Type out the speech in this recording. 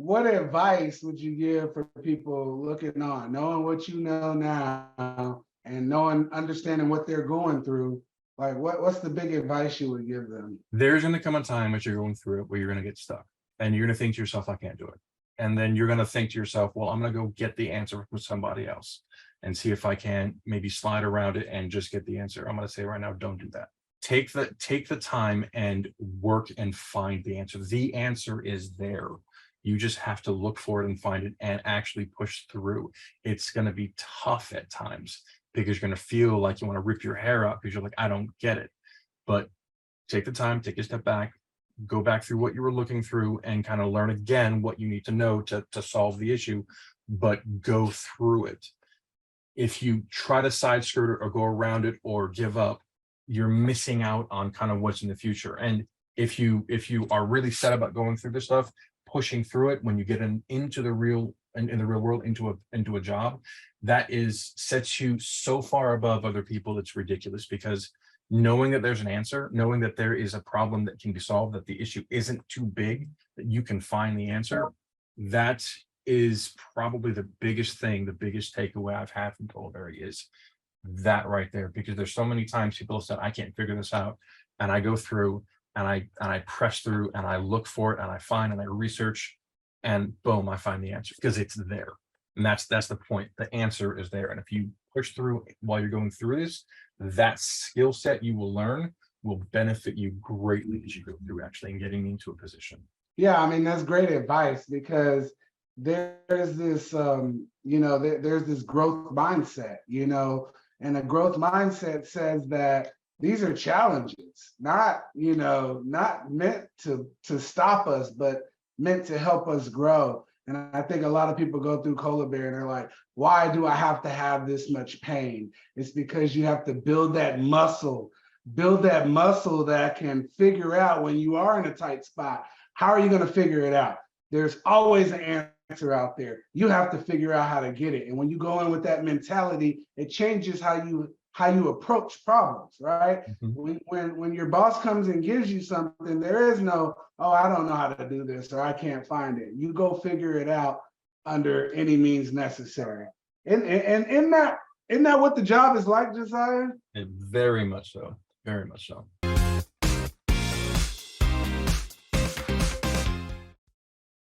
what advice would you give for people looking on, knowing what you know now and understanding what they're going through? Like, what's the big advice you would give them? There's going to come a time as you're going through it where you're going to get stuck and you're going to think to yourself, I can't do it. And then you're going to think to yourself, well, I'm going to go get the answer from somebody else and see if I can maybe slide around it and just get the answer. I'm going to say right now, don't do that. Take the time and work and find the answer. The answer is there. You just have to look for it and find it and actually push through. It's going to be tough at times because you're going to feel like you want to rip your hair out because you're like, I don't get it. But take the time, take a step back, go back through what you were looking through and kind of learn again what you need to know to solve the issue, but go through it. If you try to side skirt it or go around it or give up, you're missing out on kind of what's in the future. And if you are really set about going through this stuff, pushing through it, when you get into the real in the real world, into a job, that sets you so far above other people, it's ridiculous. Because knowing that there's an answer, knowing that there is a problem that can be solved, that the issue isn't too big, that you can find the answer, that is probably the biggest thing, the biggest takeaway I've had from Colaberry is that right there. Because there's so many times people have said, I can't figure this out. And I go through and I press through and I look for it and I find and I research and boom, I find the answer because it's there. And that's the point. The answer is there. And if you push through while you're going through this, that skill set you will learn will benefit you greatly as you go through actually and getting into a position. Yeah, I mean, that's great advice because there's this, there's this growth mindset, and a growth mindset says that these are challenges, not meant to stop us, but meant to help us grow. And I think a lot of people go through Colaberry and they're like, why do I have to have this much pain? It's because you have to build that muscle that can figure out when you are in a tight spot. How are you going to figure it out? There's always an answer out there. You have to figure out how to get it. And when you go in with that mentality, it changes how you approach problems, right? Mm-hmm. When your boss comes and gives you something, there is no, oh, I don't know how to do this or I can't find it. You go figure it out under any means necessary. And isn't that what the job is like, Josiah? Very much so. Very much so.